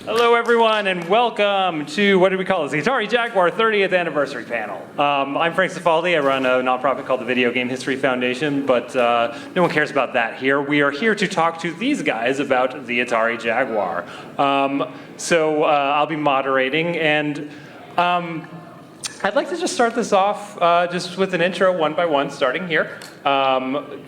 Hello, everyone, and welcome to, what did we call this? The Atari Jaguar 30th Anniversary Panel. I'm Frank Cifaldi. I run a nonprofit called the Video Game History Foundation, but no one cares about that here. We are here to talk to these guys about the Atari Jaguar. I'll be moderating, and I'd like to just start this off just with an intro one by one, starting here.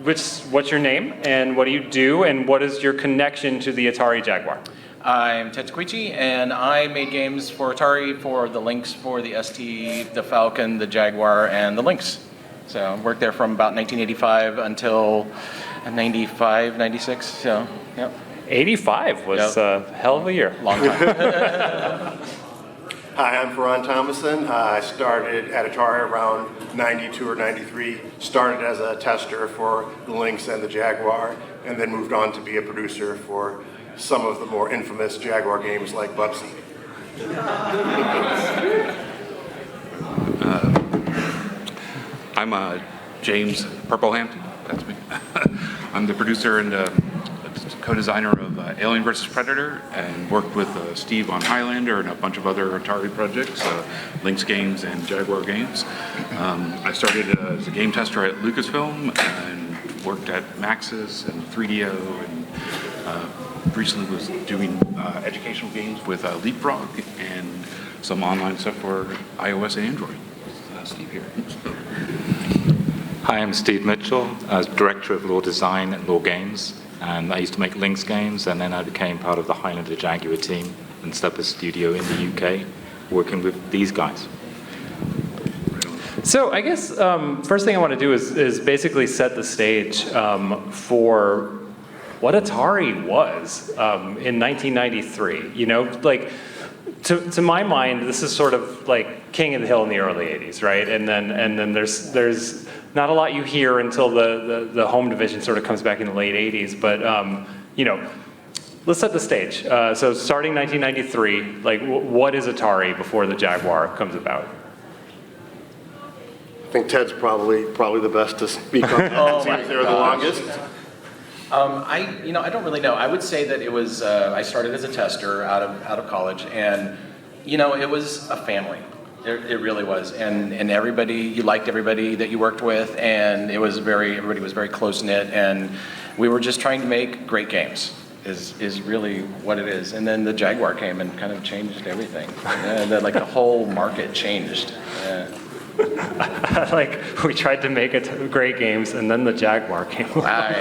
What's your name, and what do you do, and what is your connection to the Atari Jaguar? I'm Ted Tahquechi, and I made games for Atari for the Lynx, for the ST, the Falcon, the Jaguar, and the Lynx. So I worked there from about 1985 until 95, 96, so, yep. 85 was a hell of a year. Long time. Hi, I'm Faran Thomason. I started at Atari around 92 or 93, started as a tester for the Lynx and the Jaguar, and then moved on to be a producer for some of the more infamous Jaguar games like Bubsy. I'm James Purple Hampton, that's me. I'm the producer and co-designer of Alien vs. Predator, and worked with Steve on Highlander and a bunch of other Atari projects, Lynx games and Jaguar games. I started as a game tester at Lucasfilm and worked at Maxis and 3DO, and recently was doing educational games with Leapfrog and some online stuff for iOS and Android. Steve here. Hi, I'm Steve Mitchell. I was Director of Law Design at Law Games, and I used to make Lynx games, and then I became part of the Highlander Jaguar team and set up a studio in the UK working with these guys. So I guess first thing I want to do is basically set the stage for what Atari was in 1993. You know, like to my mind, this is sort of like King of the Hill in the early 80s, right? And then there's not a lot you hear until the home division sort of comes back in the late 80s. But you know, let's set the stage. So starting 1993, like what is Atari before the Jaguar comes about? I think Ted's probably the best to speak on that, since he was there the longest. I don't really know. I would say that it was, I started as a tester out of college, and, you know, it was a family. It really was. And everybody, you liked everybody that you worked with, and everybody was very close-knit, and we were just trying to make great games, is really what it is. And then the Jaguar came and kind of changed everything. And then, like, the whole market changed. Like, we tried to make great games, and then the Jaguar came along. I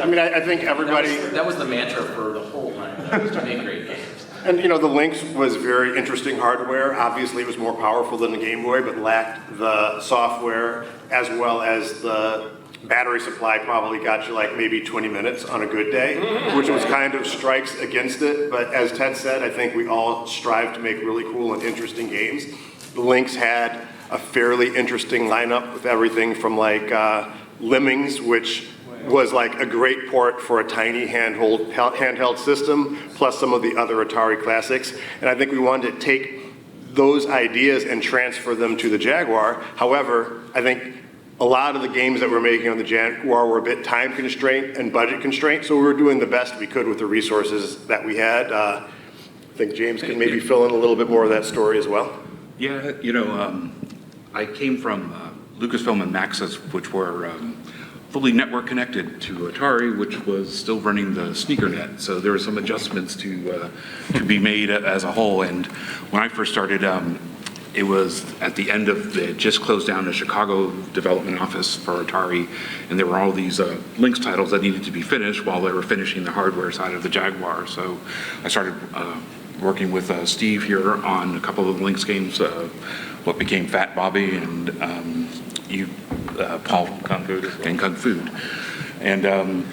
mean, I think everybody... That was the mantra for the whole time, was to make great games. And, you know, the Lynx was very interesting hardware. Obviously, it was more powerful than the Game Boy, but lacked the software, as well as the battery supply probably got you like maybe 20 minutes on a good day, which was kind of strikes against it. But as Ted said, I think we all strive to make really cool and interesting games. The Lynx had a fairly interesting lineup with everything from like Lemmings, which was like a great port for a tiny handheld system, plus some of the other Atari classics. And I think we wanted to take those ideas and transfer them to the Jaguar. However, I think a lot of the games that we're making on the Jaguar were a bit time constraint and budget constraint, so we were doing the best we could with the resources that we had. I think James can maybe fill in a little bit more of that story as well. Yeah, you know, I came from Lucasfilm and Maxis, which were fully network connected to Atari, which was still running the SneakerNet. So there were some adjustments to be made as a whole. And when I first started, it was at the end of the just closed down the Chicago development office for Atari, and there were all these Lynx titles that needed to be finished while they were finishing the hardware side of the Jaguar. So I started working with Steve here on a couple of Lynx games, what became Fat Bobby and Paul Kung Fu and Kung Fu. And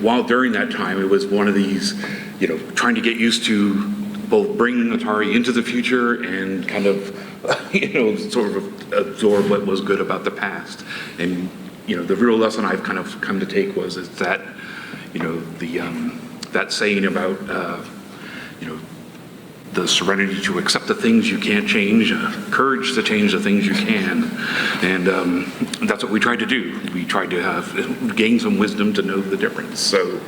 while during that time, it was one of these, you know, trying to get used to both bringing Atari into the future and kind of, you know, sort of absorb what was good about the past. And, you know, the real lesson I've kind of come to take is that, you know, that saying about, you know, the serenity to accept the things you can't change, courage to change the things you can. And that's what we tried to do. We tried to gain some wisdom to know the difference. So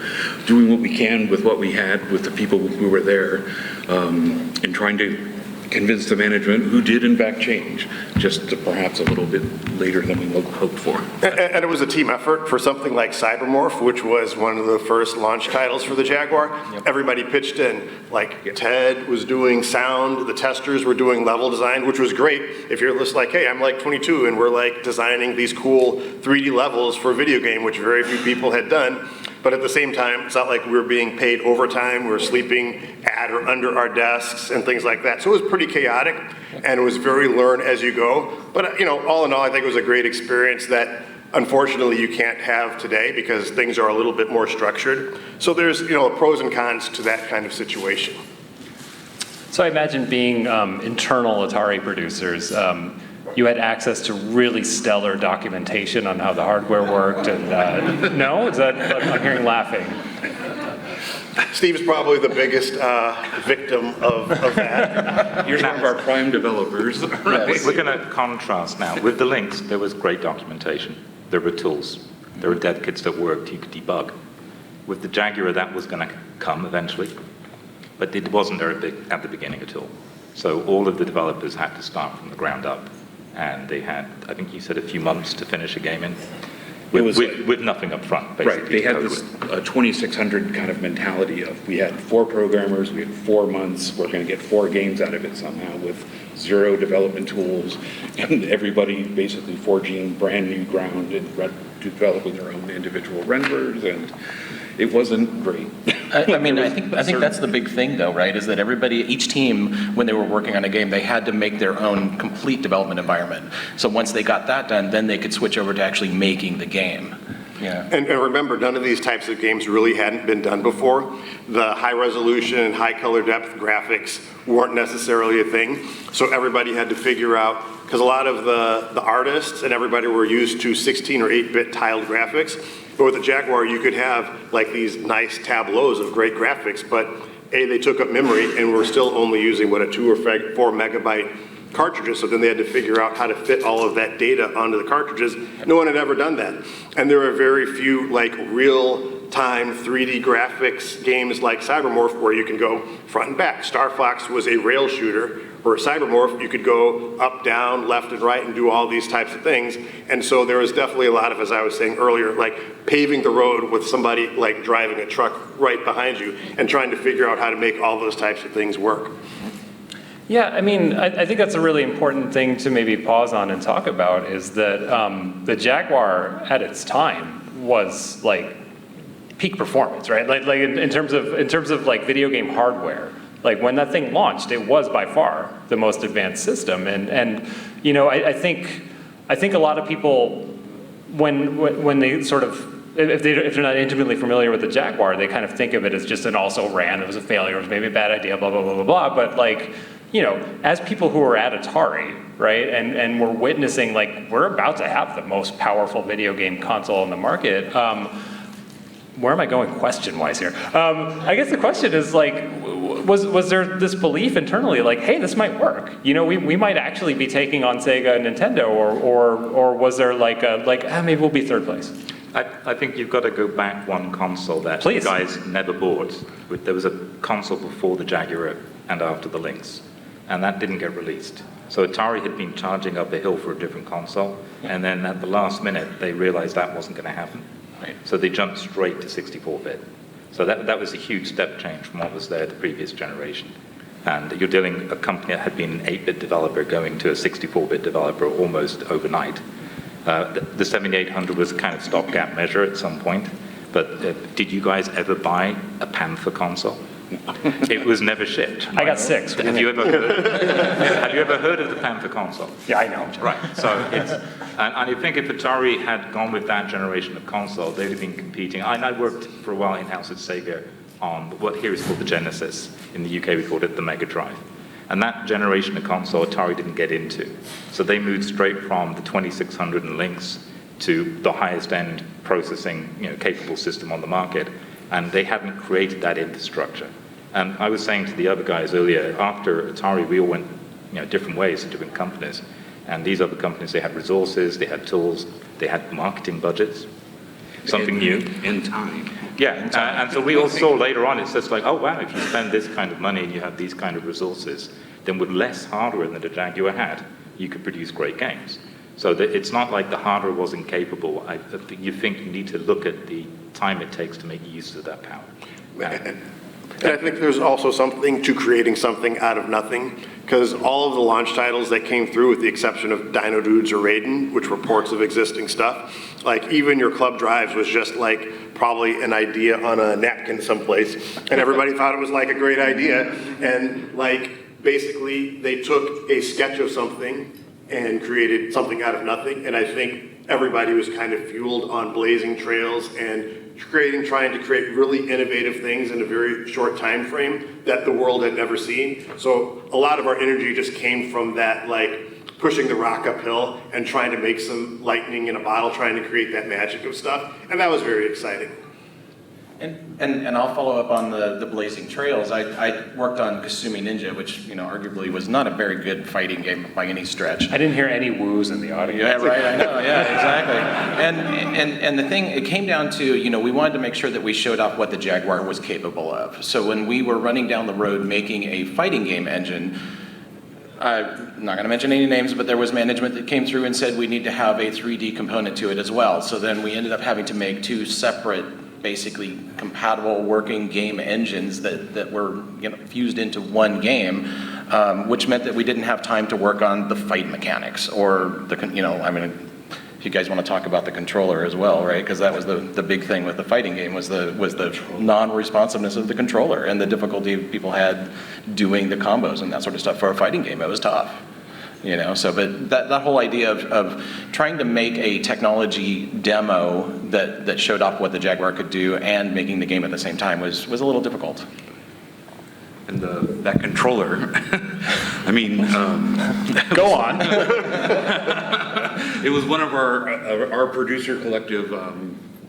doing what we can with what we had, with the people who were there, and trying to convince the management, who did in fact change, just perhaps a little bit later than we hoped for. And it was a team effort for something like Cybermorph, which was one of the first launch titles for the Jaguar. Yep. Everybody pitched in. Like Ted was doing sound, the testers were doing level design, which was great. If you're just like, hey, I'm like 22 and we're like designing these cool 3D levels for a video game, which very few people had done. But at the same time, it's not like we were being paid overtime. We were sleeping at or under our desks and things like that. So it was pretty chaotic, and it was very learn as you go. But all in all, I think it was a great experience that unfortunately you can't have today because things are a little bit more structured. So there's pros and cons to that kind of situation. So I imagine being internal Atari producers, you had access to really stellar documentation on how the hardware worked, and no? Is that, I'm hearing laughing. Steve's probably the biggest victim of that. You're one of our prime developers. We're going to contrast now. With the links, there was great documentation. There were tools. There were dev kits that worked. You could debug. With the Jaguar, that was going to come eventually, but it wasn't there at the beginning at all. So all of the developers had to start from the ground up. And they had, I think you said, a few months to finish a game in, with nothing up front, basically. Right, they had this 2600 kind of mentality of, we had 4 programmers, we had 4 months, we're going to get 4 games out of it somehow with 0 development tools, and everybody basically forging brand new ground and developing their own individual renders, and it wasn't great. I mean, I think that's the big thing, though, right? Is that each team, when they were working on a game, they had to make their own complete development environment. So once they got that done, then they could switch over to actually making the game. Yeah. And remember, none of these types of games really hadn't been done before. The high resolution, high color depth graphics weren't necessarily a thing. So everybody had to figure out, because a lot of the artists and everybody were used to 16 or 8-bit tiled graphics. But with the Jaguar, you could have like these nice tableaus of great graphics, but they took up memory and were still only using a 2 or 4 megabyte cartridges. So then they had to figure out how to fit all of that data onto the cartridges. No one had ever done that. And there are very few like real-time 3D graphics games like Cybermorph where you can go front and back. Star Fox was a rail shooter. For Cybermorph, you could go up, down, left, and right and do all these types of things. And so there was definitely a lot of, as I was saying earlier, like paving the road with somebody like driving a truck right behind you and trying to figure out how to make all those types of things work. Yeah, I mean, I think that's a really important thing to maybe pause on and talk about is that the Jaguar at its time was like peak performance, right? Like in terms of like video game hardware. Like when that thing launched, it was by far the most advanced system, and I think a lot of people when they sort of if they're not intimately familiar with the Jaguar, they kind of think of it as just an also ran. It was a failure. It was maybe a bad idea. Blah blah blah blah blah. But like as people who are at Atari, right, and we're witnessing like we're about to have the most powerful video game console on the market. Where am I going question-wise here? I guess the question is like, was there this belief internally like, hey, this might work? We might actually be taking on Sega and Nintendo, or was there like maybe we'll be third place? I think you've got to go back one console that Please. You guys never bought. There was a console before the Jaguar and after the Lynx, and that didn't get released. So Atari had been charging up a hill for a different console, and then at the last minute, they realized that wasn't going to happen. Right. So they jumped straight to 64-bit. So that was a huge step change from what was there the previous generation. And you're dealing a company that had been an 8-bit developer going to a 64-bit developer almost overnight. The 7800 was a kind of stopgap measure at some point. But did you guys ever buy a Panther console? It was never shipped. I got 6. Have you ever heard of the Panther console? Yeah, I know. Right. So it's, and I think if Atari had gone with that generation of console, they'd have been competing. I worked for a while in-house at Sega on what here is called the Genesis. In the UK, we called it the Mega Drive. And that generation of console, Atari didn't get into. So they moved straight from the 2600 and Lynx to the highest end processing, capable system on the market. And they hadn't created that infrastructure. And I was saying to the other guys earlier, after Atari, we all went different ways to different companies. And these other companies, they had resources, they had tools, they had marketing budgets, something new. In time. Yeah, and so we all saw later on, it's just like, oh wow, if you spend this kind of money and you have these kind of resources, then with less hardware than the Jaguar had, you could produce great games. So it's not like the hardware wasn't capable. You think you need to look at the time it takes to make use of that power. And I think there's also something to creating something out of nothing, because all of the launch titles that came through, with the exception of Dino Dudes or Raiden, which were ports of existing stuff, like even your Club Drives was just like probably an idea on a napkin someplace, and everybody thought it was like a great idea, and like basically they took a sketch of something and created something out of nothing, and I think everybody was kind of fueled on blazing trails and trying to create really innovative things in a very short time frame that the world had never seen. So a lot of our energy just came from that, like pushing the rock uphill and trying to make some lightning in a bottle, trying to create that magic of stuff, and that was very exciting. And I'll follow up on the Blazing Trails. I worked on Kasumi Ninja, which arguably was not a very good fighting game by any stretch. I didn't hear any woos in the audience. Yeah, right. I know. Yeah, exactly. And the thing, it came down to we wanted to make sure that we showed off what the Jaguar was capable of. So when we were running down the road making a fighting game engine, I'm not going to mention any names, but there was management that came through and said we need to have a 3D component to it as well. So then we ended up having to make two separate, basically compatible working game engines that were fused into one game, which meant that we didn't have time to work on the fight mechanics or if you guys want to talk about the controller as well, right? Because that was the big thing with the fighting game was the non-responsiveness of the controller and the difficulty people had doing the combos and that sort of stuff. For a fighting game, it was tough. But that whole idea of trying to make a technology demo that showed off what the Jaguar could do and making the game at the same time was a little difficult. And that controller, I mean... Go on. It was one of our producer collective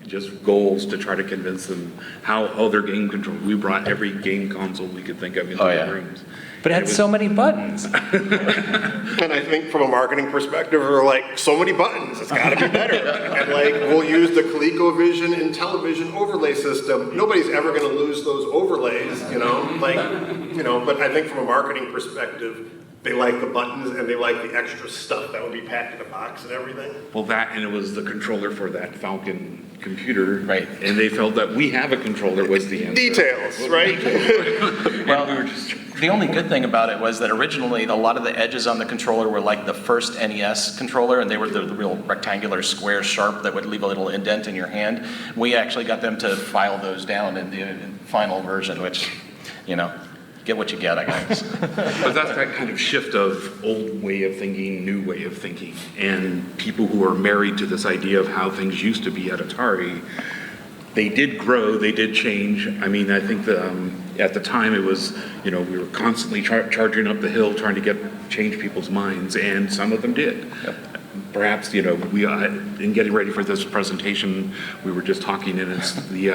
just goals to try to convince them how their game control. We brought every game console we could think of into the rooms. But it had so many buttons. And I think from a marketing perspective, we're like, so many buttons, it's gotta be better. And like, we'll use the ColecoVision and television overlay system. Nobody's ever gonna lose those overlays, but I think from a marketing perspective, they like the buttons and they like the extra stuff that would be packed in a box and everything. Well, that, and it was the controller for that Falcon computer. Right. And they felt that we have a controller was the answer. Details, right? Well, the only good thing about it was that originally a lot of the edges on the controller were like the first NES controller, and they were the real rectangular square sharp that would leave a little indent in your hand. We actually got them to file those down in the final version, which, get what you get, I guess. But that's that kind of shift of old way of thinking, new way of thinking. And people who are married to this idea of how things used to be at Atari, they did grow, they did change. I mean, I think at the time it was, we were constantly charging up the hill trying to change people's minds, and some of them did. Yep. Perhaps, we in getting ready for this presentation, we were just talking, and it's the,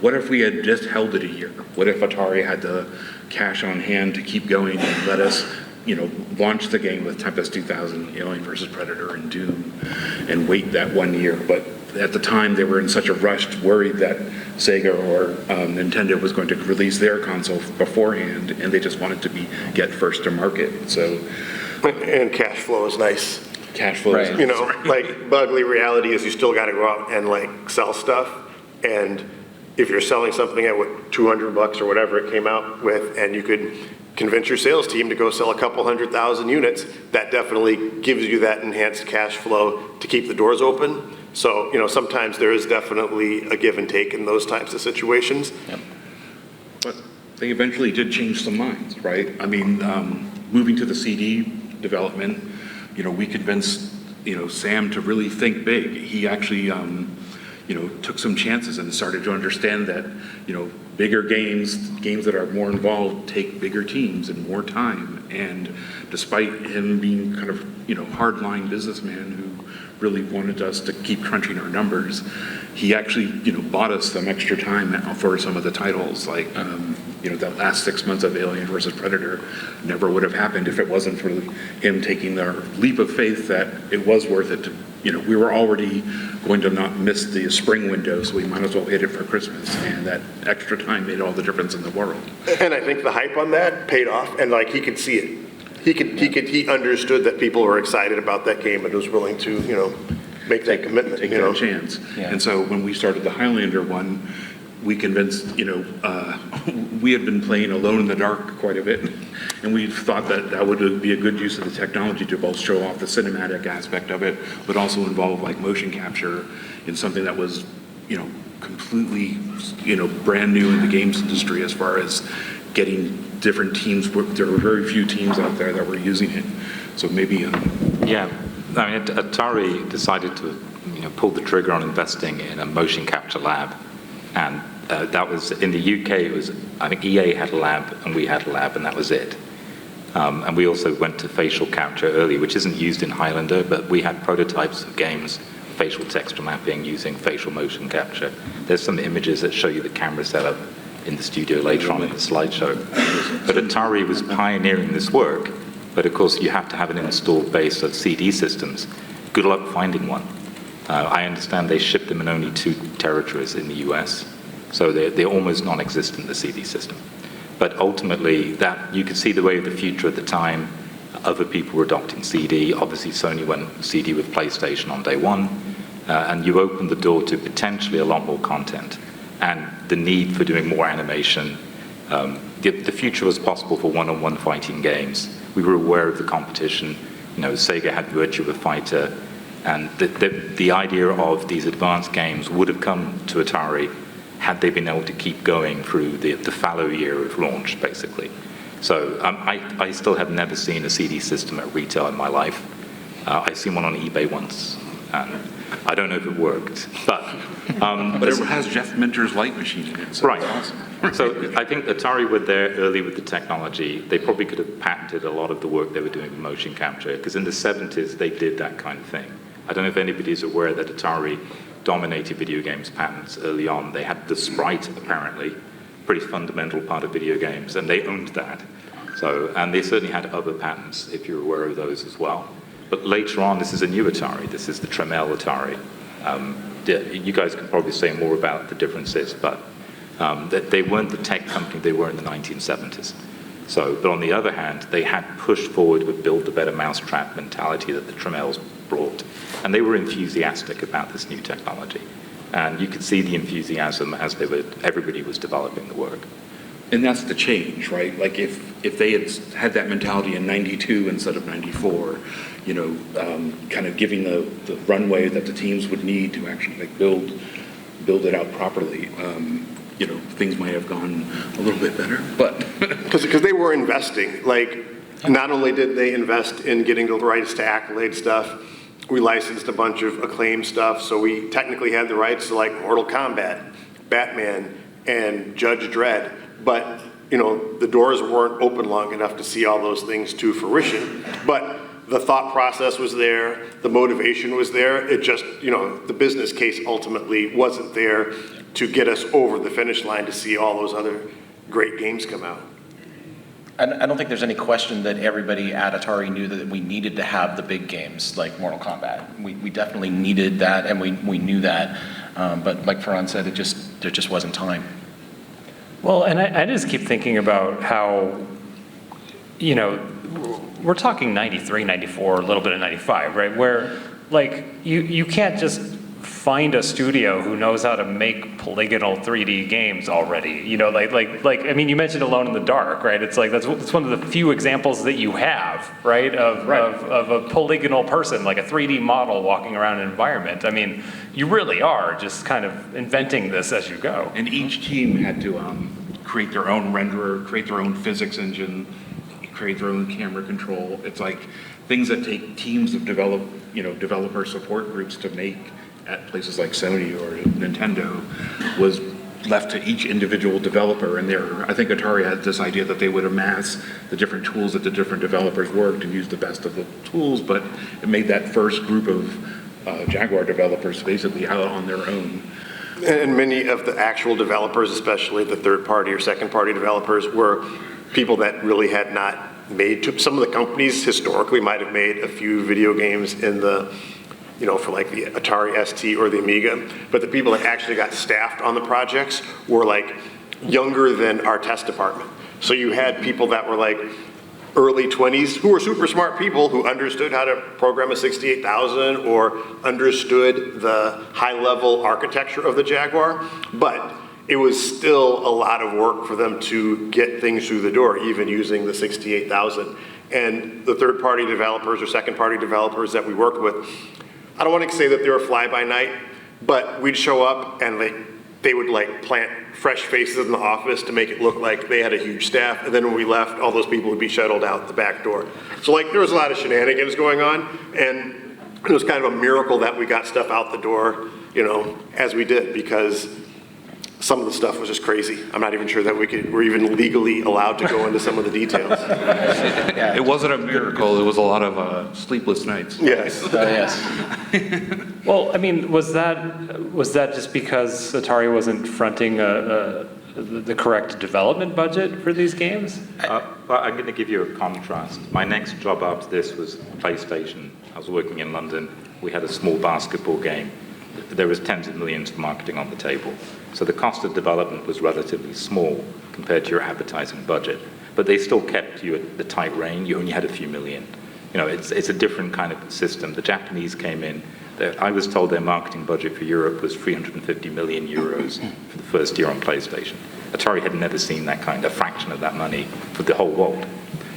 what if we had just held it a year? What if Atari had the cash on hand to keep going and let us, launch the game with Tempest 2000, Alien vs. Predator, and Doom, and wait that 1 year? But at the time, they were in such a rush, worried that Sega or Nintendo was going to release their console beforehand, and they just wanted to get first to market. So, and cash flow is nice. Cash flow, right. Like, the ugly reality is you still got to go out and like sell stuff, and if you're selling something at $200 or whatever it came out with, and you could convince your sales team to go sell a couple 100,000 units, that definitely gives you that enhanced cash flow to keep the doors open. So, sometimes there is definitely a give and take in those types of situations. Yep. But they eventually did change some minds, right? I mean, moving to the CD development, we convinced, Sam to really think big. He actually, took some chances and started to understand that, bigger games that are more involved take bigger teams and more time. And despite him being kind of, hardline businessman who really wanted us to keep crunching our numbers, he actually, bought us some extra time for some of the titles. Like, That last 6 months of Alien versus Predator never would have happened if it wasn't for him taking the leap of faith that it was worth it to, we were already going to not miss the spring window, so we might as well hit it for Christmas. And that extra time made all the difference in the world. And I think the hype on that paid off, and like he could see it. He understood that people were excited about that game and was willing to, make that commitment. Take that chance. Yeah. And so when we started the Highlander one, we convinced, we had been playing Alone in the Dark quite a bit, and we thought that would be a good use of the technology to both show off the cinematic aspect of it, but also involve like motion capture in something that was, completely, brand new in the games industry as far as getting different teams. There were very few teams out there that were using it, so maybe. Yeah, I mean, Atari decided to, pull the trigger on investing in a motion capture lab. And that was, in the UK, it was, I think EA had a lab and we had a lab and that was it. And we also went to facial capture early, which isn't used in Highlander, but we had prototypes of games, facial texture mapping using facial motion capture. There's some images that show you the camera setup in the studio later on in the slideshow. But Atari was pioneering this work, but of course you have to have an installed base of CD systems. Good luck finding one. I understand they ship them in only 2 territories in the US, so they're almost non-existent, the CD system. But ultimately, that you could see the way of the future at the time. Other people were adopting CD. Obviously, Sony went CD with PlayStation on day one, and you opened the door to potentially a lot more content and the need for doing more animation. The future was possible for one-on-one fighting games. We were aware of the competition. Sega had Virtua Fighter. And the idea of these advanced games would have come to Atari had they been able to keep going through the fallow year of launch, basically. So I still have never seen a CD system at retail in my life. I've seen one on eBay once, and I don't know if it worked. But But it has Jeff Minter's light machine in it, so right. it's awesome. So I think Atari were there early with the technology. They probably could have patented a lot of the work they were doing with motion capture, because in the 70s they did that kind of thing. I don't know if anybody's aware that Atari dominated video games patents early on. They had the sprite, apparently, pretty fundamental part of video games, and they owned that. So, and they certainly had other patents, if you're aware of those as well. But later on, this is a new Atari. This is the Tramiel Atari. You guys can probably say more about the differences, but that they weren't the tech company they were in the 1970s. So, but on the other hand, they had pushed forward with build the better mousetrap mentality that the Tramiels brought. And they were enthusiastic about this new technology. And you could see the enthusiasm as everybody was developing the work. And that's the change, right? Like if they had that mentality in 92 instead of 94, kind of giving the runway that the teams would need to actually build it out properly, things might have gone a little bit better, but. Because they were investing, not only did they invest in getting the rights to Accolade stuff, we licensed a bunch of Acclaim stuff, so we technically had the rights to Mortal Kombat, Batman, and Judge Dredd, but the doors weren't open long enough to see all those things to fruition. But the thought process was there, the motivation was there, it just, the business case ultimately wasn't there to get us over the finish line to see all those other great games come out. I don't think there's any question that everybody at Atari knew that we needed to have the big games like Mortal Kombat. We definitely needed that, and we knew that. But like Faran said, there just wasn't time. Well, and I just keep thinking about how, we're talking 93, 94, a little bit of 95, right? Where, you can't just find a studio who knows how to make polygonal 3D games already. I mean, you mentioned Alone in the Dark, right? It's that's one of the few examples that you have, right? Of a polygonal person, like a 3D model walking around an environment. I mean, you really are just kind of inventing this as you go. And each team had to create their own renderer, create their own physics engine, create their own camera control. It's like things that take teams of developer support groups to make at places like Sony or Nintendo was left to each individual developer. And I think Atari had this idea that they would amass the different tools that the different developers worked and use the best of the tools, but it made that first group of Jaguar developers basically out on their own. And many of the actual developers, especially the third-party or second-party developers, were people that really had not made, some of the companies historically might have made a few video games in the, for like the Atari ST or the Amiga, but the people that actually got staffed on the projects were like younger than our test department. So you had people that were like early 20s who were super smart people who understood how to program a 68,000 or understood the high-level architecture of the Jaguar, but it was still a lot of work for them to get things through the door, even using the 68,000. And the third-party developers or second-party developers that we worked with, I don't want to say that they were fly-by-night, but we'd show up and they would like plant fresh faces in the office to make it look like they had a huge staff, and then when we left, all those people would be shuttled out the back door. So like there was a lot of shenanigans going on, and it was kind of a miracle that we got stuff out the door, as we did, because some of the stuff was just crazy. I'm not even sure that we're even legally allowed to go into some of the details. Yeah. It wasn't a miracle, it was a lot of sleepless nights. Yes. Yes. Well, I mean, was that just because Atari wasn't fronting the correct development budget for these games? Well, I'm going to give you a contrast. My next job after this was PlayStation. I was working in London. We had a small basketball game. There was tens of millions for marketing on the table. So the cost of development was relatively small compared to your advertising budget. But they still kept you at the tight range. You only had a few million. It's a different kind of system. The Japanese came in. I was told their marketing budget for Europe was 350 million euros for the first year on PlayStation. Atari had never seen that kind, a fraction of that money for the whole world.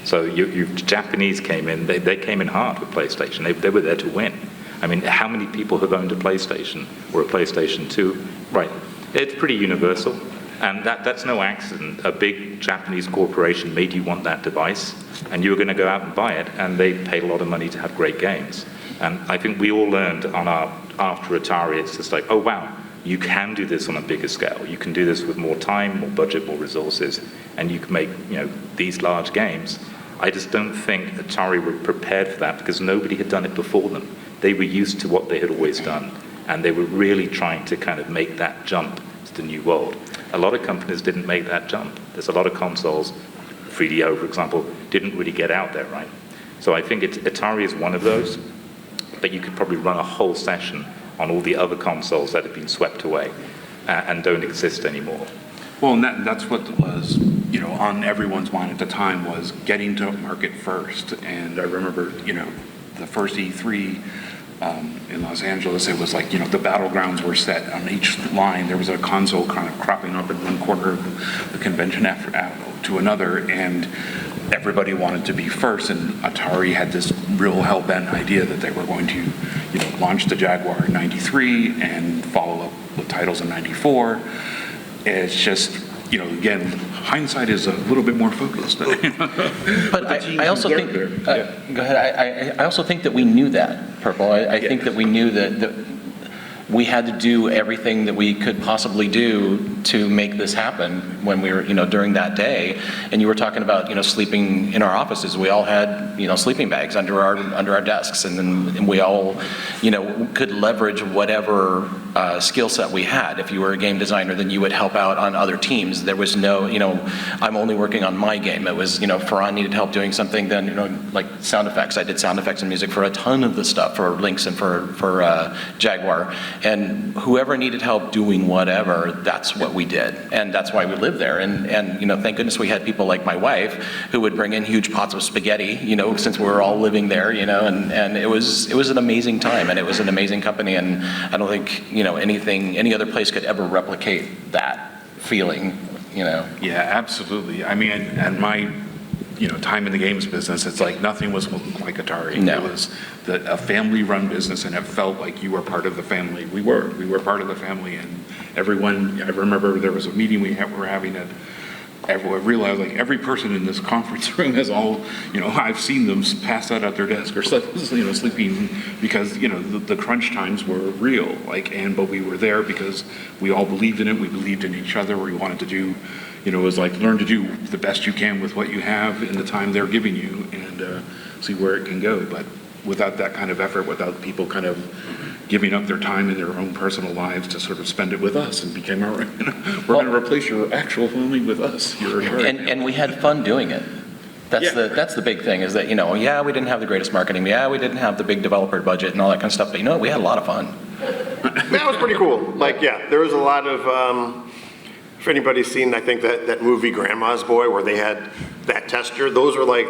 So Japanese came in, they came in hard with PlayStation. They were there to win. I mean, how many people have owned a PlayStation or a PlayStation 2? Right, it's pretty universal. And that's no accident. A big Japanese corporation made you want that device, and you were going to go out and buy it, and they paid a lot of money to have great games. And I think we all learned after Atari, it's just like, oh wow, you can do this on a bigger scale. You can do this with more time, more budget, more resources, and you can make these large games. I just don't think Atari were prepared for that because nobody had done it before them. They were used to what they had always done, and they were really trying to kind of make that jump to the new world. A lot of companies didn't make that jump. There's a lot of consoles, 3DO, for example, didn't really get out there, right? So I think Atari is one of those, but you could probably run a whole session on all the other consoles that have been swept away and don't exist anymore. Well, and that's what was, on everyone's mind at the time was getting to market first. And I remember, the first E3 in Los Angeles, it was like, the battlegrounds were set on each line. There was a console kind of cropping up in one corner of the convention to another, and everybody wanted to be first. And Atari had this real hell-bent idea that they were going to, launch the Jaguar in '93 and follow up with titles in '94. It's just, again, hindsight is a little bit more focused. But I also think, go ahead, I also think that we knew that, Purple. I think that we knew that we had to do everything that we could possibly do to make this happen when we were, during that day. And you were talking about, sleeping in our offices. We all had, sleeping bags under our desks, and then we all, could leverage whatever skill set we had. If you were a game designer, then you would help out on other teams. There was no, I'm only working on my game. It was, Faran needed help doing something, then, like sound effects. I did sound effects and music for a ton of the stuff, for Lynx and for Jaguar. And whoever needed help doing whatever, that's what we did. And that's why we lived there. And thank goodness we had people like my wife who would bring in huge pots of spaghetti, since we were all living there, and it was an amazing time, and it was an amazing company. And I don't think, any other place could ever replicate that feeling, Yeah, absolutely. I mean, and my, time in the games business, it's like nothing was like Atari. No. It was a family-run business, and it felt like you were part of the family. We were part of the family, and everyone. I remember there was a meeting we were having at. I realized like every person in this conference room has all, I've seen them pass out at their desk or sleeping because the crunch times were real. But we were there because we all believed in it. We believed in each other. We wanted to do. It was like learn to do the best you can with what you have in the time they're giving you and see where it can go. But without that kind of effort, without people kind of giving up their time and their own personal lives to sort of spend it with us and became our, we're going to replace your actual family with us. And we had fun doing it. That's the big thing is that, we didn't have the greatest marketing. Yeah, we didn't have the big developer budget and all that kind of stuff, but we had a lot of fun. That was pretty cool. There was a lot of, if anybody's seen, I think that movie Grandma's Boy where they had that tester, those are like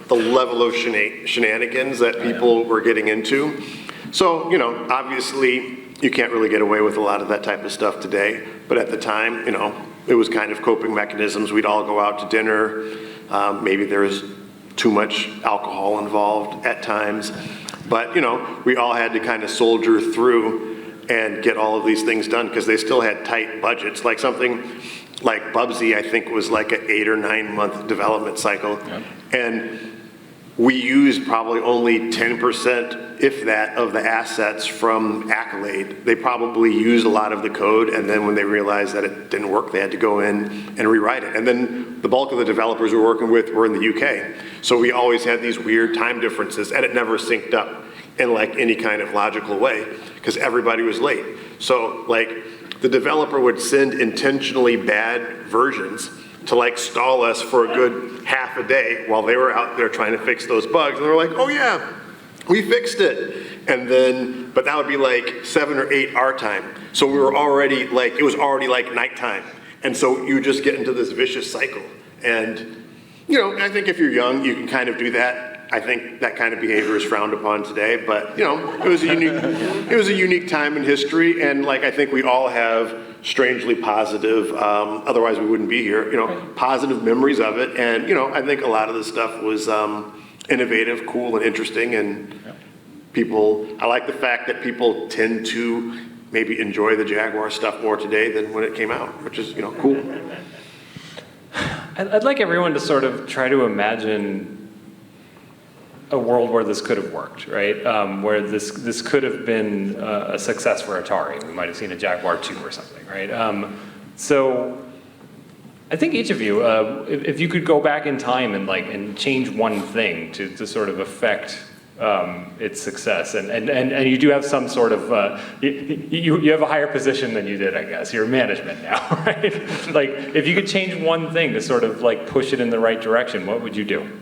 the level of shenanigans that people were getting into. So, obviously you can't really get away with a lot of that type of stuff today, but at the time, it was kind of coping mechanisms. We'd all go out to dinner. Maybe there was too much alcohol involved at times, but we all had to kind of soldier through and get all of these things done because they still had tight budgets. Like something like Bubsy, I think was like an 8 or 9 month development cycle. Yep. And we used probably only 10%, if that, of the assets from Accolade. They probably used a lot of the code, and then when they realized that it didn't work, they had to go in and rewrite it. And then the bulk of the developers we were working with were in the UK. So we always had these weird time differences, and it never synced up in like any kind of logical way, because everybody was late. So the developer would send intentionally bad versions to stall us for a good half a day while they were out there trying to fix those bugs. And they were like, oh yeah, we fixed it. And then, but that would be 7 or 8 our time. So we were already it was already nighttime. And so you just get into this vicious cycle. And, I think if you're young, you can kind of do that. I think that kind of behavior is frowned upon today, but it was a unique time in history, and I think we all have strangely positive, otherwise we wouldn't be here, positive memories of it, and I think a lot of the stuff was innovative, cool, and interesting, and I like the fact that people tend to maybe enjoy the Jaguar stuff more today than when it came out, which is cool. I'd like everyone to sort of try to imagine a world where this could have worked, right? Where this could have been a success for Atari. We might have seen a Jaguar 2 or something, right? So I think each of you, if you could go back in time and change one thing to sort of affect its success, and you do have some sort of, you have a higher position than you did, I guess. You're management now, right? If you could change one thing to sort of push it in the right direction, what would you do?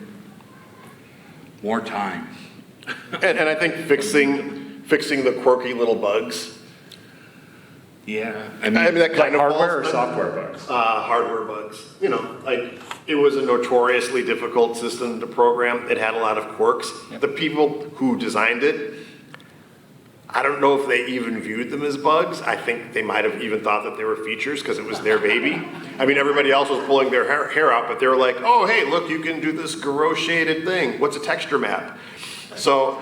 More time. And I think fixing the quirky little bugs. Yeah. I mean that kind of hardware or software bugs? Hardware bugs. It was a notoriously difficult system to program. It had a lot of quirks. Yep. The people who designed it, I don't know if they even viewed them as bugs. I think they might have even thought that they were features because it was their baby. I mean, everybody else was pulling their hair out, but they were like, oh, hey, look, you can do this Garo shaded thing. What's a texture map? So,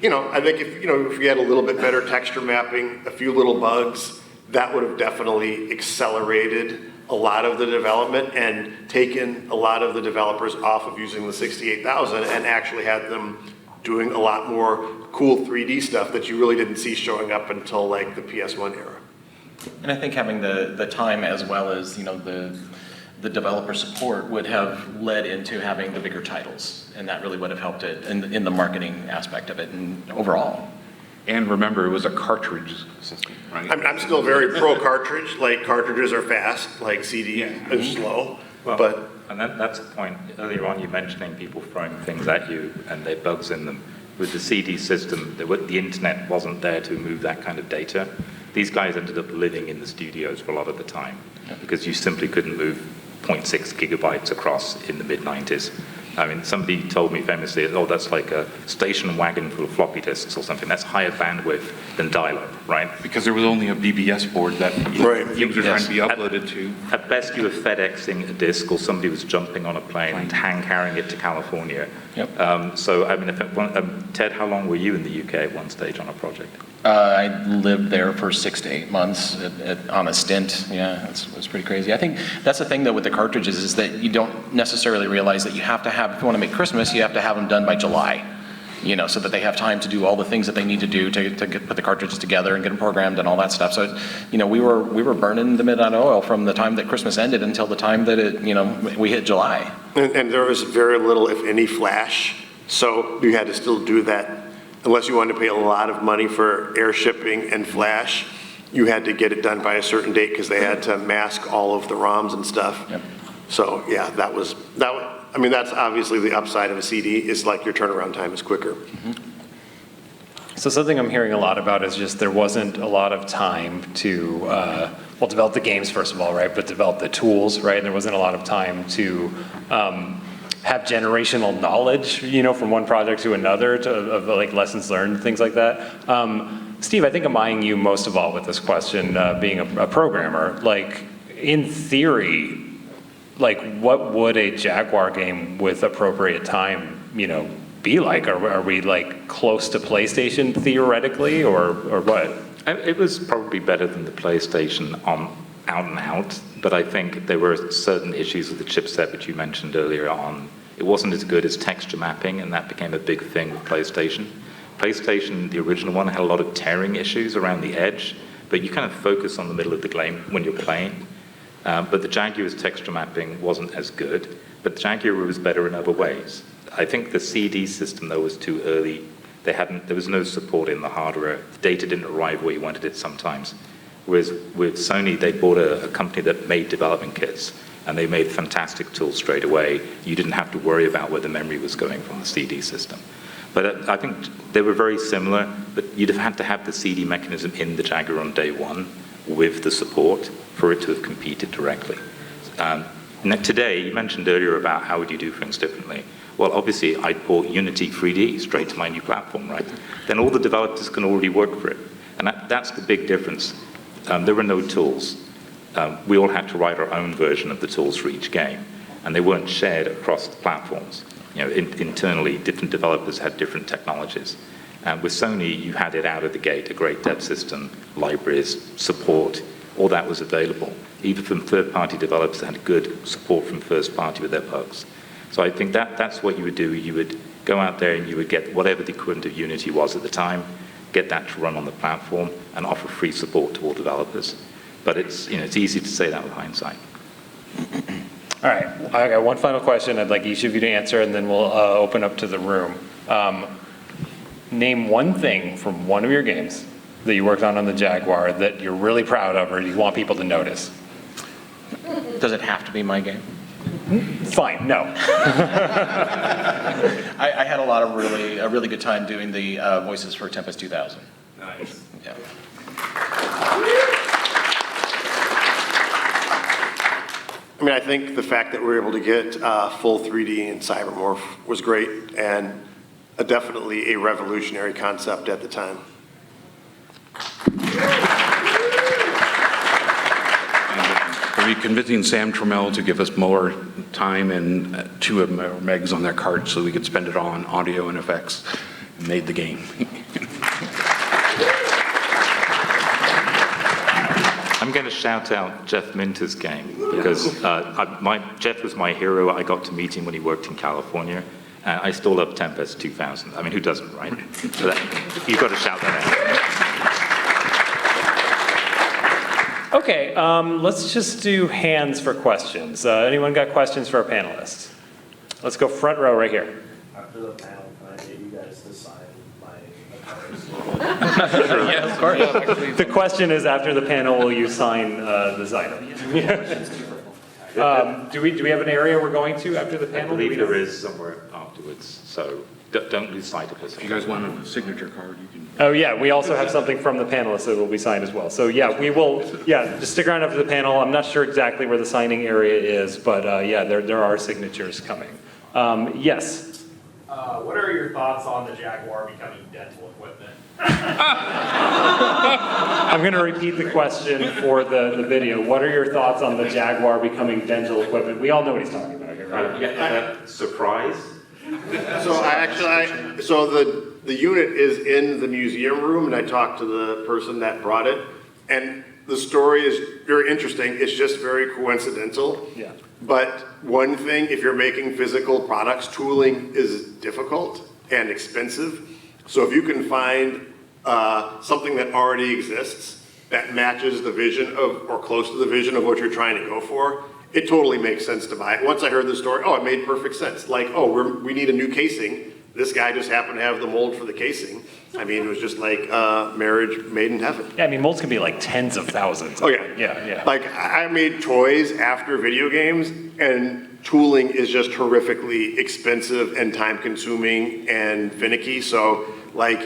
I think if we had a little bit better texture mapping, a few little bugs, that would have definitely accelerated a lot of the development and taken a lot of the developers off of using the 68,000 and actually had them doing a lot more cool 3D stuff that you really didn't see showing up until the PS1 era. And I think having the time as well as the developer support would have led into having the bigger titles, and that really would have helped it in the marketing aspect of it and overall. And remember, it was a cartridge system, right? I'm still very pro cartridge. Cartridges are fast, CD is slow, but. And that's the point. Earlier on, you mentioning people throwing things at you and there are bugs in them. With the CD system, the internet wasn't there to move that kind of data. These guys ended up living in the studios for a lot of the time because you simply couldn't move 0.6 gigabytes across in the mid-90s. I mean, somebody told me famously, oh, that's like a station wagon full of floppy disks or something. That's higher bandwidth than dial-up, right? Because there was only a BBS board that things were trying to be uploaded to. At best, you were FedExing a disk, or somebody was jumping on a plane and hand-carrying it to California. Yep. So, I mean, Ted, how long were you in the UK at one stage on a project? I lived there for 6 to 8 months on a stint. Yeah, it was pretty crazy. I think that's the thing, though, with the cartridges is that you don't necessarily realize that you have to have, if you want to make Christmas, you have to have them done by July, so that they have time to do all the things that they need to do to put the cartridges together and get them programmed and all that stuff. So, we were burning the midnight oil from the time that Christmas ended until the time that we hit July. And there was very little, if any, flash. So you had to still do that unless you wanted to pay a lot of money for air shipping and flash, you had to get it done by a certain date because they had to mask all of the ROMs and stuff. Yep. So yeah, I mean, that's obviously the upside of a CD, is like your turnaround time is quicker. So something I'm hearing a lot about is just there wasn't a lot of time to, well, develop the games first of all, right? But develop the tools, right? And there wasn't a lot of time to have generational knowledge, from one project to another, of like lessons learned, things like that. Steve, I think I'm eyeing you most of all with this question, being a programmer. Like, in theory, like, what would a Jaguar game with appropriate time, be like? Are we like close to PlayStation theoretically, or what? It was probably better than the PlayStation on out and out, but I think there were certain issues with the chipset which you mentioned earlier on. It wasn't as good as texture mapping, and that became a big thing with PlayStation. PlayStation, the original one, had a lot of tearing issues around the edge, but you kind of focus on the middle of the game when you're playing. But the Jaguar's texture mapping wasn't as good, but the Jaguar was better in other ways. I think the CD system, though, was too early. There was no support in the hardware. The data didn't arrive where you wanted it sometimes. Whereas with Sony, they bought a company that made development kits, and they made fantastic tools straight away. You didn't have to worry about where the memory was going from the CD system. But I think they were very similar, but you'd have had to have the CD mechanism in the Jaguar on day one with the support for it to have competed directly. Today, you mentioned earlier about how would you do things differently. Well, obviously, I'd port Unity 3D straight to my new platform, right? Then all the developers can already work for it. And that's the big difference. There were no tools. We all had to write our own version of the tools for each game, and they weren't shared across the platforms. Internally, different developers had different technologies. With Sony, you had it out of the gate, a great dev system, libraries, support, all that was available. Even from third-party developers that had good support from first-party with their bugs. So I think that's what you would do. You would go out there and you would get whatever the equivalent of Unity was at the time, get that to run on the platform, and offer free support to all developers. But it's easy to say that with hindsight. All right, I got one final question I'd like each of you to answer, and then we'll open up to the room. Name one thing from one of your games that you worked on the Jaguar that you're really proud of or you want people to notice. Does it have to be my game? Fine, no. I had a really good time doing the voices for Tempest 2000. Nice. Yeah. I mean, I think the fact that we were able to get full 3D in Cybermorph was great, and definitely a revolutionary concept at the time. We're convincing Sam Trammell to give us more time and 2 megs on their card so we could spend it all on audio and effects. Made the game. I'm going to shout out Jeff Minter's game because Jeff was my hero. I got to meet him when he worked in California. I still love Tempest 2000. I mean, who doesn't, right? So you've got to shout that out. Okay, let's just do hands for questions. Anyone got questions for our panelists? Let's go front row right here. After the panel, can I get you guys to sign my Atari? Yeah, of course. The question is, after the panel, will you sign this item? Do we have an area we're going to after the I panel? believe there is somewhere afterwards, so don't lose sight of us. If you guys want a signature card, you can. Oh yeah, we also have something from the panelists that will be signed as well. So yeah, we will, just stick around after the panel. I'm not sure exactly where the signing area is, but there are signatures coming. Yes? What are your thoughts on the Jaguar becoming dental equipment? I'm going to repeat the question for the video. What are your thoughts on the Jaguar becoming dental equipment? We all know what he's talking about here, right? Surprise? So the unit is in the museum room, and I talked to the person that brought it, and the story is very interesting. It's just very coincidental. Yeah. But one thing, if you're making physical products, tooling is difficult and expensive. So if you can find something that already exists that matches the vision of, or close to the vision of what you're trying to go for, it totally makes sense to buy it. Once I heard the story, it made perfect sense. Like, we need a new casing. This guy just happened to have the mold for the casing. I mean, it was just like marriage made in heaven. Yeah, I mean, molds can be like tens of thousands. Oh, yeah. Yeah. Like, I made toys after video games, and tooling is just horrifically expensive and time-consuming and finicky. So, like,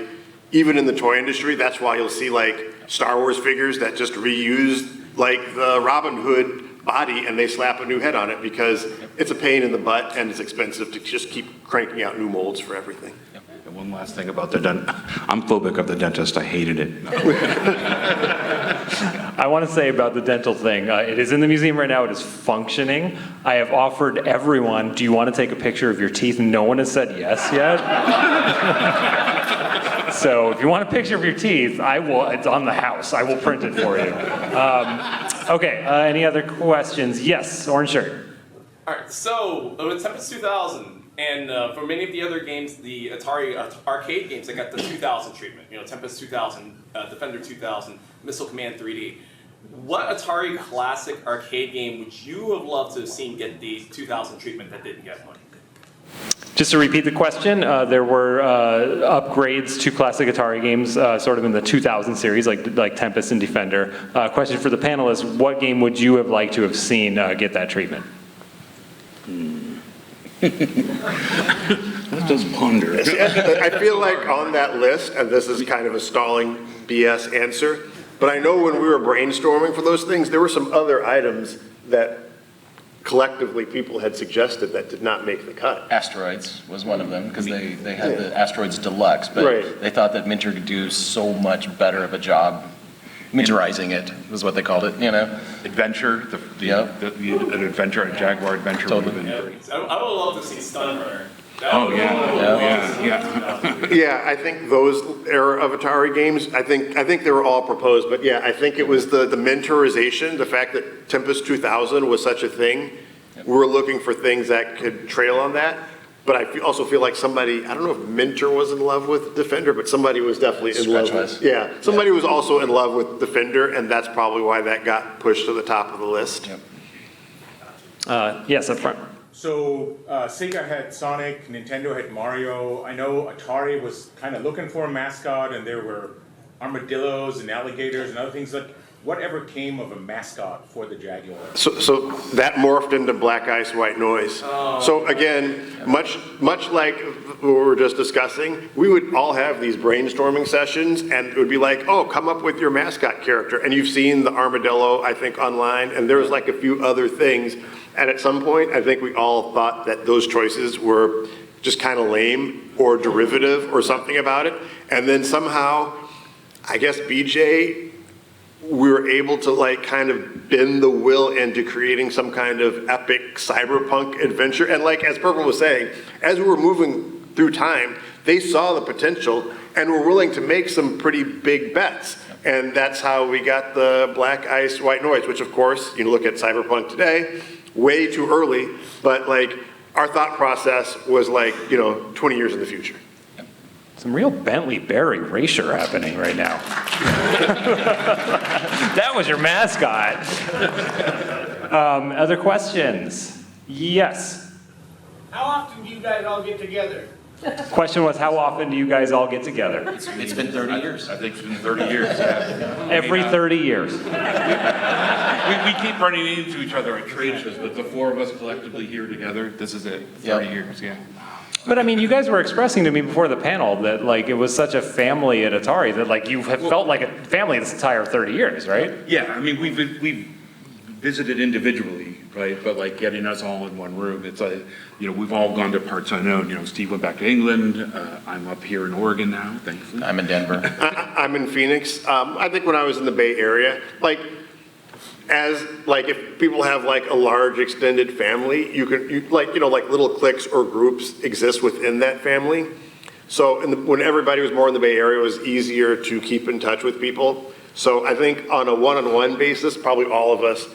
even in the toy industry, that's why you'll see, like, Star Wars figures that just reused, like, the Robin Hood body, and they slap a new head on it because it's a pain in the butt and it's expensive to just keep cranking out new molds for everything. And one last thing about the I'm phobic of the dentist. I hated it. I want to say about the dental thing, it is in the museum right now, it is functioning. I have offered everyone, do you want to take a picture of your teeth? No one has said yes yet. So if you want a picture of your teeth, it's on the house. I will print it for you. Okay, any other questions? Yes, orange shirt. All right, so with Tempest 2000, and for many of the other games, the Atari arcade games, they got the 2000 treatment. You know, Tempest 2000, Defender 2000, Missile Command 3D. What Atari classic arcade game would you have loved to have seen get the 2000 treatment that didn't get one? Just to repeat the question, there were upgrades to classic Atari games, sort of in the 2000 series, like Tempest and Defender. Question for the panelists: what game would you have liked to have seen get that treatment? That does ponder. I feel like on that list, and this is kind of a stalling BS answer, but I know when we were brainstorming for those things, there were some other items that collectively people had suggested that did not make the cut. Asteroids was one of them, because they had the Asteroids Deluxe, but Right. they thought that Minter could do so much better of a job. Minterizing it was what they called it, you know? Adventure, an adventure, a Jaguar adventure would have been great. I would love to see Stunner. Oh, yeah. Yeah, I think those era of Atari games, I think they were all proposed, but yeah, I think it was the mentorization, the fact that Tempest 2000 was such a thing. We were looking for things that could trail on that, but I also feel like somebody, I don't know if Minter was in love with Defender, but somebody was definitely in love with, somebody was also in love with Defender, and that's probably why that got pushed to the top of the list. Yep. Yes, up front. So Sega had Sonic, Nintendo had Mario. I know Atari was kind of looking for a mascot, and there were armadillos and alligators and other things. Like, whatever came of a mascot for the Jaguar? So that morphed into Black Ice, White Noise. So again, much like what we were just discussing, we would all have these brainstorming sessions, and it would be like, oh, come up with your mascot character. And you've seen the armadillo, I think, online, and there was like a few other things. And at some point, I think we all thought that those choices were just kind of lame or derivative or something about it. And then somehow, I guess BJ, we were able to like kind of bend the will into creating some kind of epic cyberpunk adventure. And like, as Purple was saying, as we were moving through time, they saw the potential and were willing to make some pretty big bets. And that's how we got the Black Ice, White Noise, which of course, you look at cyberpunk today, way too early, but like our thought process was like, 20 years in the future. Some real Bentley Bear erasure happening right now. That was your mascot. Other questions? Yes. How often do you guys all get together? Question was, how often do you guys all get together? It's been 30 years. I think it's been 30 years, yeah. Every 30 years. We keep running into each other at trade shows, but the four of us collectively here together, this is it, 30 years, yeah. But I mean, you guys were expressing to me before the panel that like it was such a family at Atari that like you have felt like a family this entire 30 years, right? Yeah, I mean, we've visited individually, right? But like getting us all in one room, it's like, we've all gone to parts unknown. Steve went back to England. I'm up here in Oregon now, thankfully. I'm in Denver. I'm in Phoenix. I think when I was in the Bay Area, if people have like a large extended family, you like little cliques or groups exist within that family. So when everybody was more in the Bay Area, it was easier to keep in touch with people. So I think on a one-on-one basis, probably all of us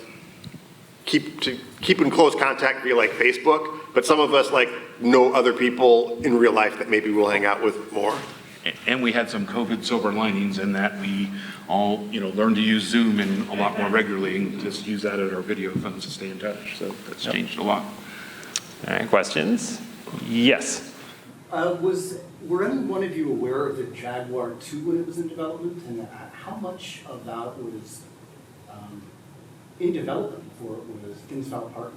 keep in close contact via like Facebook, but some of us like know other people in real life that maybe we'll hang out with more. And we had some COVID silver linings in that we all, learned to use Zoom and a lot more regularly and just use that at our video phones to stay in touch. So that's changed a lot. All right, questions? Yes. Were any one of you aware of the Jaguar 2 when it was in development, and how much of that was in development before it was things fell apart?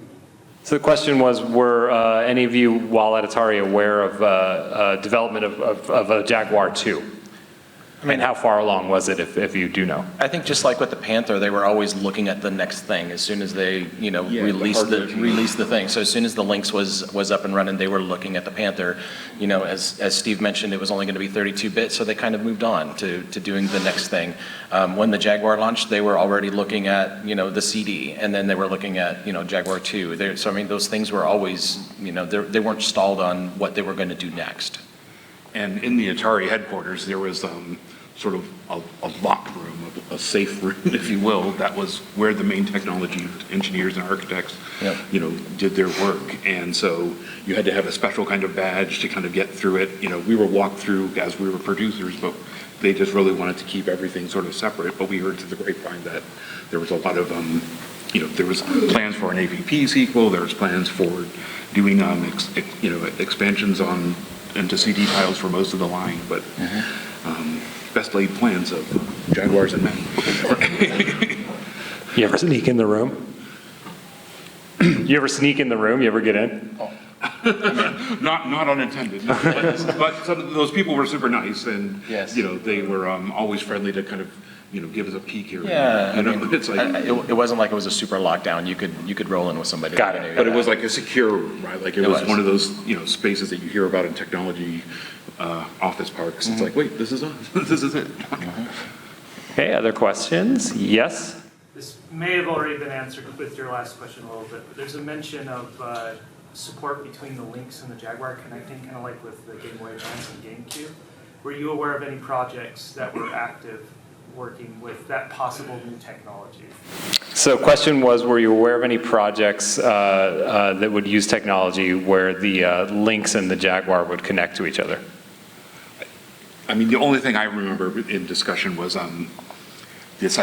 So the question was, were any of you while at Atari aware of development of a Jaguar 2? I mean, how far along was it, if you do know? I think just like with the Panther, they were always looking at the next thing as soon as they, released the thing. So as soon as the Lynx was up and running, they were looking at the Panther. As Steve mentioned, it was only going to be 32-bit, so they kind of moved on to doing the next thing. When the Jaguar launched, they were already looking at, the CD, and then they were looking at, Jaguar 2. So I mean, those things were always, they weren't stalled on what they were going to do next. And in the Atari headquarters, there was sort of a locked room, a safe room, if you will. That was where the main technology engineers and architects, did their work. And so you had to have a special kind of badge to kind of get through it. We were walked through as we were producers, but they just really wanted to keep everything sort of separate. But we heard to the grapevine that there was a lot of, there was plans for an AVP sequel. There was plans for doing, expansions into CD titles for most of the line, but best laid plans of Jaguars and men. You ever sneak in the room? You ever sneak in the room? You ever get in? Not unintended. But some of those people were super nice, and yes. They were always friendly to kind of give us a peek here. Yeah, it's like it wasn't like it was a super lockdown. You could roll in with somebody. Got it. But it was like a secure room, right? Like it was one of those spaces that you hear about in technology office parks. It's like, wait, this is us. This is it. Okay, other questions? Yes? This may have already been answered with your last question a little bit, but there's a mention of support between the Lynx and the Jaguar connecting, kind of like with the Game Boy Advance and GameCube. Were you aware of any projects that were active working with that possible new technology? So question was, were you aware of any projects that would use technology where the Lynx and the Jaguar would connect to each other? I mean, the only thing I remember in discussion was this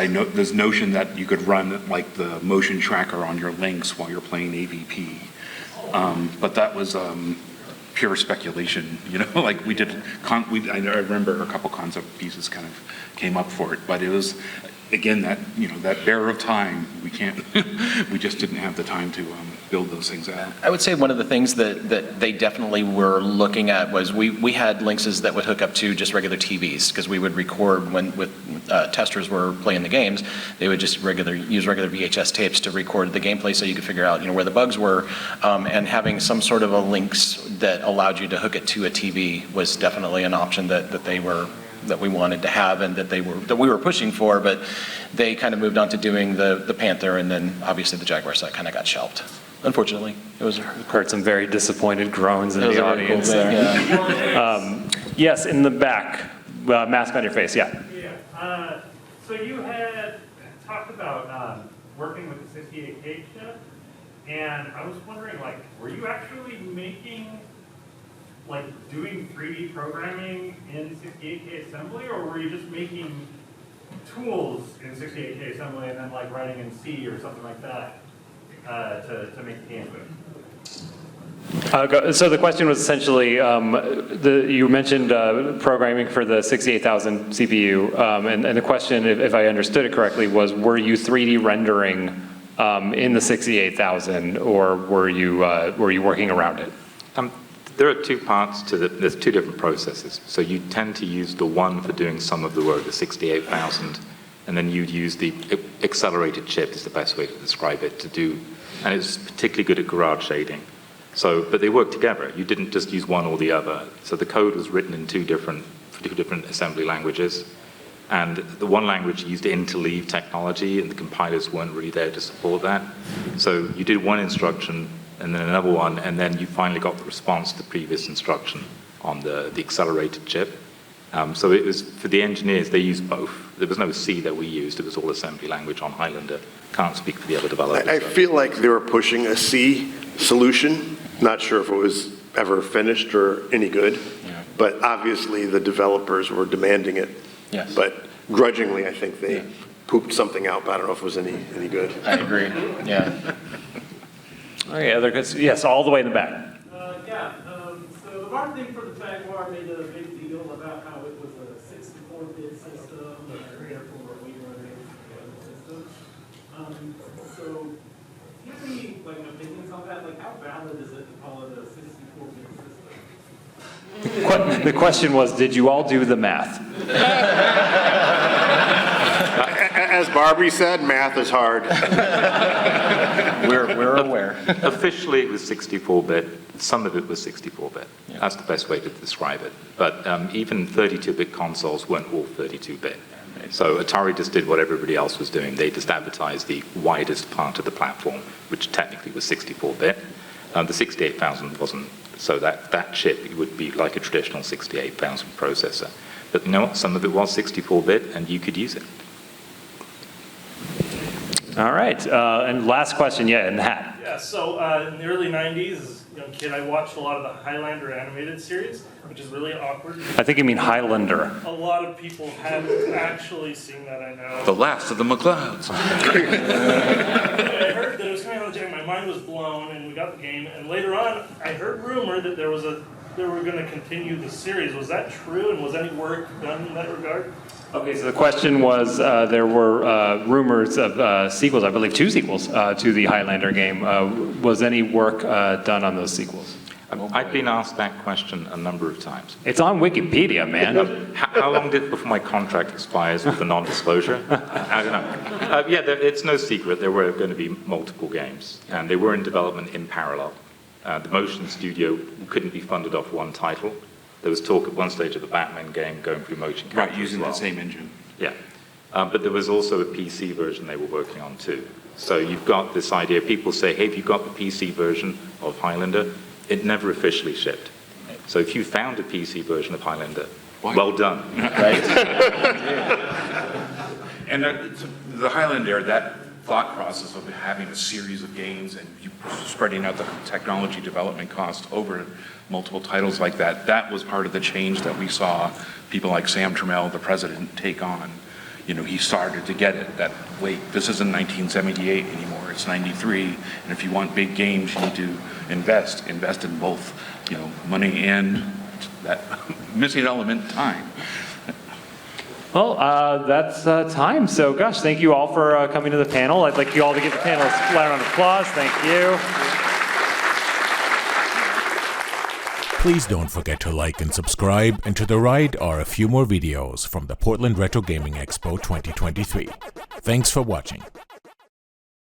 notion that you could run like the motion tracker on your Lynx while you're playing AVP. But that was pure speculation, like we did, I remember a couple concept pieces kind of came up for it, but it was, again, that, that bearer of time, we just didn't have the time to build those things out. I would say one of the things that they definitely were looking at was we had Lynxes that would hook up to just regular TVs, because we would record when testers were playing the games. They would just use regular VHS tapes to record the gameplay, so you could figure out where the bugs were. And having some sort of a Lynx that allowed you to hook it to a TV was definitely an option that we wanted to have, and that we were pushing for. But they kind of moved on to doing the Panther, and then obviously the Jaguar side kind of got shelved. Unfortunately, it was. Heard some very disappointed groans in the audience. Cool, yeah. Yes, in the back, mask on your face. Yeah. Yeah. So you had talked about working with the 68K chip, and I was wondering, were you actually doing 3D programming in 68K assembly, or were you just making tools in 68K assembly and then writing in C or something like that to make the game move? So the question was essentially, you mentioned programming for the 68,000 CPU, and the question, if I understood it correctly, was, were you 3D rendering in the 68,000, or were you working around it? There are two parts to there's two different processes. So you tend to use the one for doing some of the work, the 68,000, and then you'd use the accelerated chip is the best way to describe it to do, and it's particularly good at garage shading. So, but they work together. You didn't just use one or the other. So the code was written in two different assembly languages, and the one language used interleave technology, and the compilers weren't really there to support that. So you did one instruction, and then another one, and then you finally got the response to the previous instruction on the accelerated chip. So it was, for the engineers, they used both. There was no C that we used, it was all assembly language on Highlander. Can't speak for the other developers. I feel like they were pushing a C solution. Not sure if it was ever finished or any good, but obviously the developers were demanding it. Yes. But grudgingly, I think they pooped something out, but I don't know if it was any good. I agree, yeah. Okay, other questions? Yes, all the way in the back. So the mark Marketing for the Jaguar made a big deal about how it was a 64-bit system, and therefore we were a system. So, do you have any opinions on that? Like, how valid is it to call it a 64-bit system? The question was, did you all do the math? As Barbie said, math is hard. We're aware. Officially, it was 64-bit. Some of it was 64-bit. That's the best way to describe it. But even 32-bit consoles weren't all 32-bit. So Atari just did what everybody else was doing. They just advertised the widest part of the platform, which technically was 64-bit. The 68,000 wasn't. So that chip would be like a traditional 68,000 processor. But you know what? Some of it was 64-bit, and you could use it. All right, and last question, in the hat. Yeah, so in the early 90s, as a young kid, I watched a lot of the Highlander animated series, which is really awkward. I think you mean Highlander. A lot of people haven't actually seen that, I know. The last of the McLeods. I heard that it was coming out of the Jaguar. My mind was blown, and we got the game. And later on, I heard rumor that they were going to continue the series. Was that true, and was any work done in that regard? Okay, so the question was, there were rumors of sequels, I believe 2 sequels to the Highlander game. Was any work done on those sequels? I've been asked that question a number of times. It's on Wikipedia, man. How long before my contract expires with the non-disclosure? I don't know. It's no secret there were going to be multiple games, and they were in development in parallel. The motion studio couldn't be funded off one title. There was talk at one stage of the Batman game going through motion capture. Right, using the same engine. Yeah. But there was also a PC version they were working on too. So you've got this idea, people say, hey, have you got the PC version of Highlander? It never officially shipped. So if you found a PC version of Highlander, well done. Right? And the Highlander, that thought process of having a series of games and you spreading out the technology development cost over multiple titles like that, that was part of the change that we saw people like Sam Trammell, the president, take on. You know, he started to get it that, wait, this isn't 1978 anymore, it's 93, and if you want big games, you need to invest in both, money and that missing element, time. Well, that's time. So, gosh, thank you all for coming to the panel. I'd like you all to give the panel a loud round of applause. Thank you. Please don't forget to like and subscribe, and to the right are a few more videos from the Portland Retro Gaming Expo 2023. Thanks for watching.